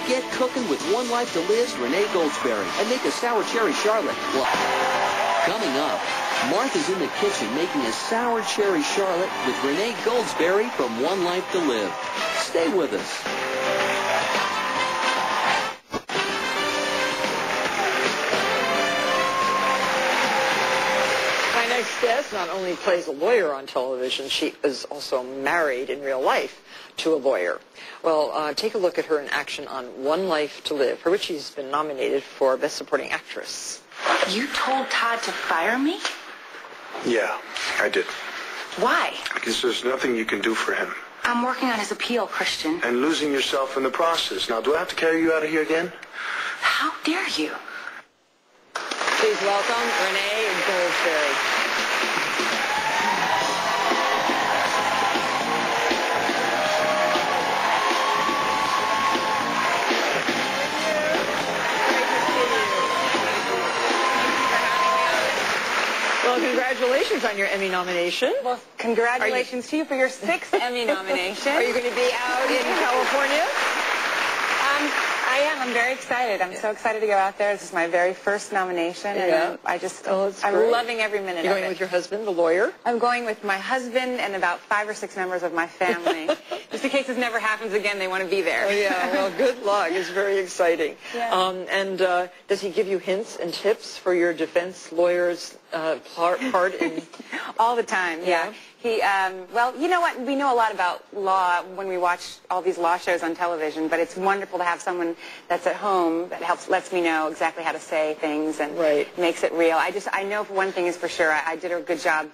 Get cooking with One Life to Live's Renee Goldsberry and make a sour cherry Charlotte. Well, coming up, Martha's in the kitchen making a sour cherry Charlotte with Renee Goldsberry from One Life to Live. Stay with us. My next guest not only plays a lawyer on television, she is also married in real life to a lawyer. Well, take a look at her in action on One Life to Live, for which she's been nominated for Best Supporting Actress. You told Todd to fire me? Yeah, I did. Why? Because there's nothing you can do for him. I'm working on his appeal, Christian. And losing yourself in the process. Now, do I have to carry you out of here again? How dare you? Please welcome Renee Goldsberry. Well, congratulations on your Emmy nomination. Well, congratulations to you for your 6th Emmy nomination. Are you going to be out in California? I am. I'm very excited. I'm so excited to go out there. This is my very first nomination, and I'm loving every minute of it. You're going with your husband, the lawyer? I'm going with my husband and about 5 or 6 members of my family. Just in case this never happens again, they want to be there. Oh, yeah. Well, good luck. It's very exciting. Yeah. Does he give you hints and tips for your defense lawyer's part in... All the time, yeah. Well, you know what? We know a lot about law when we watch all these law shows on television, but it's wonderful to have someone that's at home that lets me know exactly how to say things and makes it real. I know for one thing is for sure, I did a good job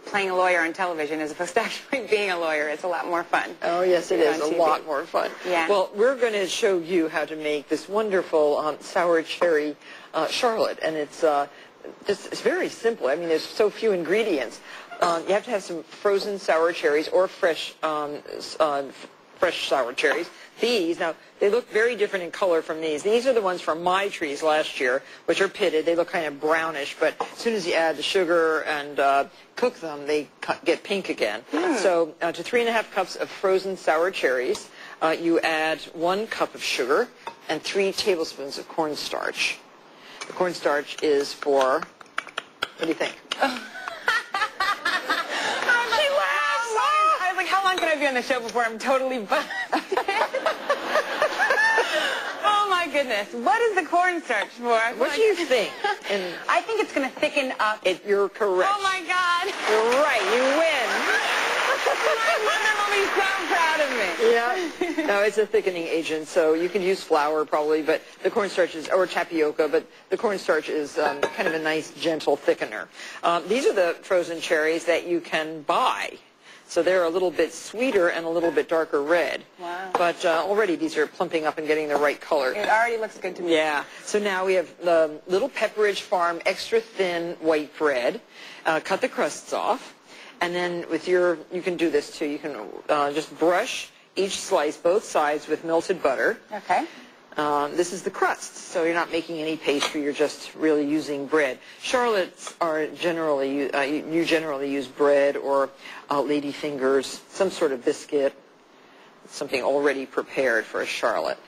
playing a lawyer on television as opposed to actually being a lawyer. It's a lot more fun. Oh, yes, it is. A lot more fun. Yeah. Well, we're going to show you how to make this wonderful sour cherry Charlotte, and it's very simple. I mean, there's so few ingredients. You have to have some frozen sour cherries or fresh sour cherries. These, now, they look very different in color from these. These are the ones from my trees last year, which are pitted. They look kind of brownish, but as soon as you add the sugar and cook them, they get pink again. So to 3½ cups of frozen sour cherries, you add 1 cup of sugar and 3 tablespoons of cornstarch. The cornstarch is for, what do you think? How long can I be on the show before I'm totally buzzed? Oh, my goodness. What is the cornstarch for? What do you think? I think it's going to thicken up. You're correct. Oh, my God. You're right. You win. My mother will be so proud of me. Yeah. No, it's a thickening agent, so you can use flour probably, but the cornstarch is, or tapioca, but the cornstarch is kind of a nice, gentle thickener. These are the frozen cherries that you can buy. So they're a little bit sweeter and a little bit darker red. Wow. But already these are plumping up and getting the right color. It already looks good to me. Yeah. So now we have the Little Pepperidge Farm extra thin white bread. Cut the crusts off. And then with you can do this too. You can just brush each slice, both sides, with melted butter. Okay. This is the crust, so you're not making any pastry, you're just really using bread. Charlottes are generally, you generally use bread or lady fingers, some sort of biscuit, something already prepared for a Charlotte.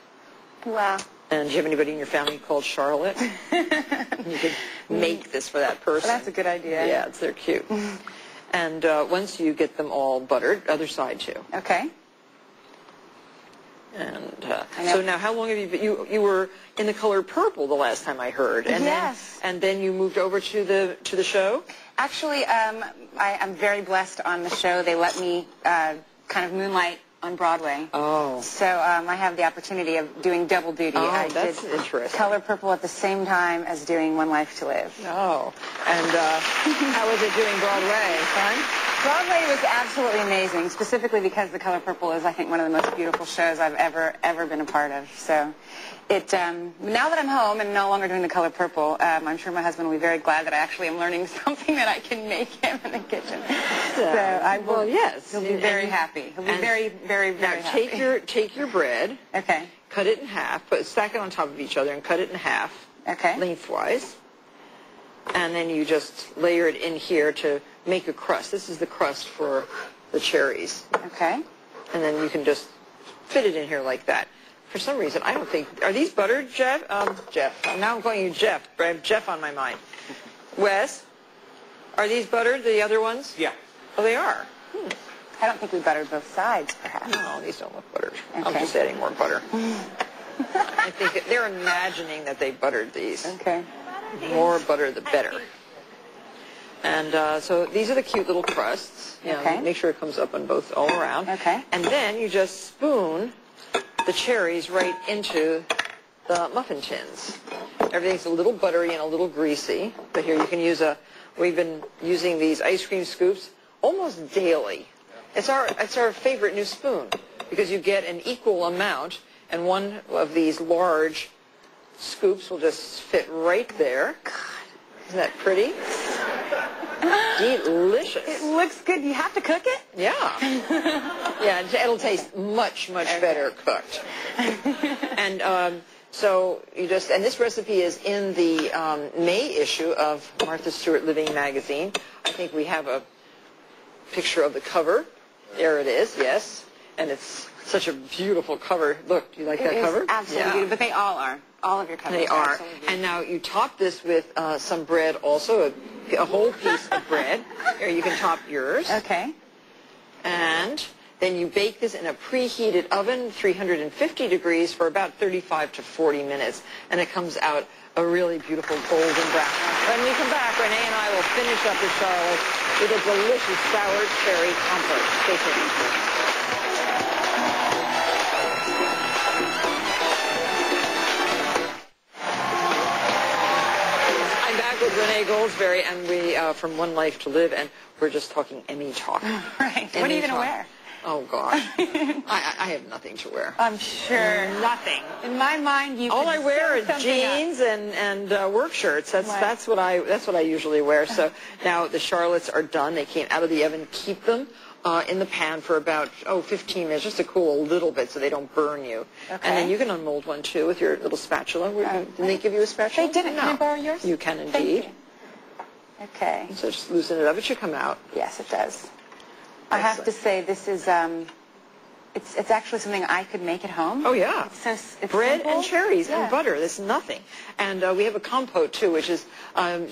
Wow. And do you have anybody in your family called Charlotte? You could make this for that person. Well, that's a good idea. Yeah, they're cute. And once you get them all buttered, other side too. Okay. And so now, how long have you been? You were in the color purple the last time I heard, and yes. Then you moved over to the show. Actually, I'm very blessed on the show. They let me kind of moonlight on Broadway. Oh. So I have the opportunity of doing double duty. Oh, I that's did interesting. Color Purple at the same time as doing One Life to Live. Oh. And how was it doing Broadway? Fun? Broadway was absolutely amazing, specifically because The Color Purple is, I think, one of the most beautiful shows I've ever been a part of. So now that I'm home and no longer doing The Color Purple, I'm sure my husband will be very glad that I actually am learning something that I can make him in the kitchen. So I will. Well, yes. He'll be very happy. He'll be very, very, very happy. Now, take your bread. Okay. Cut it in half. Stack it on top of each other and cut it in half. Okay. Lengthwise. And then you just layer it in here to make a crust. This is the crust for the cherries. Okay. And then you can just fit it in here like that. for some reason, I don't think, are these buttered, Jeff? Jeff. Now I'm calling you Jeff. I have Jeff on my mind. Wes, are these buttered, the other ones? Yeah. Oh, they are. I don't think we buttered both sides, perhaps. No, these don't look buttered. Okay. I'm just adding more butter. I think that they're imagining that they buttered these. Okay. More butter, the better. And so these are the cute little crusts. You know, Okay. Make sure it comes up on both all around. Okay. And then you just spoon the cherries right into the muffin tins. Everything's a little buttery and a little greasy. But here you can use we've been using these ice cream scoops almost daily. It's our favorite new spoon because you get an equal amount, and one of these large scoops will just fit right there. God, isn't that pretty? Delicious. It looks good. You have to cook it? Yeah. Yeah, it'll taste much, much better cooked. And so you just, and this recipe is in the May issue of Martha Stewart Living magazine. I think we have a picture of the cover. There it is, yes. And it's such a beautiful cover. Look, do you like that cover? Absolutely beautiful. But they all are. All of your covers They are. absolutely And now you top this with some bread also, a whole piece of bread. Here, you can top yours. Okay. And then you bake this in a preheated oven, 350 degrees, for about 35 to 40 minutes. And it comes out a really beautiful golden brown. When we come back, Renee and I will finish up the Charlotte with a delicious sour cherry compote. Stay tuned. I'm back with Renee Goldsberry, and we from One Life to Live, and we're just talking Emmy talk. Right. What are you going to wear? Oh, gosh. I have nothing to wear. I'm sure. Nothing. In my mind, you All could I wear sew is something jeans up. and work shirts. That's what I usually wear. So now the Charlottes are done. They came out of the oven. Keep them in the pan for about 15 minutes, just to cool a little bit so they don't burn you. Okay. And then you can unmold one too with your little spatula. Didn't they give you a spatula? They didn't. No. Can I borrow yours? You can Thank indeed. you. Okay. So just loosen it up. It should come out. Yes, it does. I have to say, this is it's actually something I could make at home. Oh, yeah. It's bread simple. and cherries Yeah. and butter. That's nothing. And we have a compote, too, which is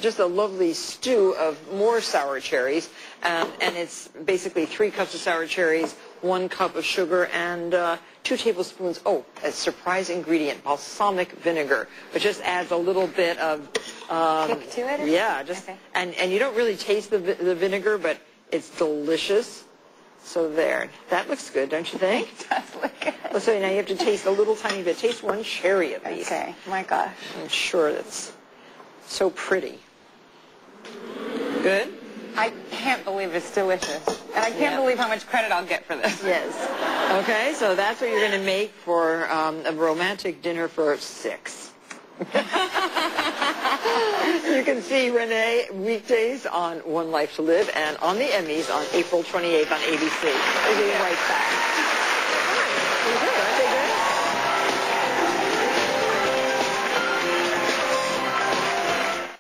just a lovely stew of more sour cherries. And it's basically 3 cups of sour cherries, 1 cup of sugar, and 2 tablespoons, a surprise ingredient, balsamic vinegar, which just adds a little bit of... Kick to it? Yeah. Okay. And you don't really taste the vinegar, but it's delicious. So there. That looks good, don't you think? It does look good. Well, so now you have to taste a little tiny bit. Taste 1 cherry at least. Okay. My gosh. I'm sure that's so pretty. Good? I can't believe it's delicious. And I can't believe how much credit I'll get for this. Yes. Okay, so that's what you're going to make for a romantic dinner for 6. You can see Renee weekdays on One Life to Live and on the Emmys on April 28th on ABC. We'll be right back. Pretty good, aren't they good?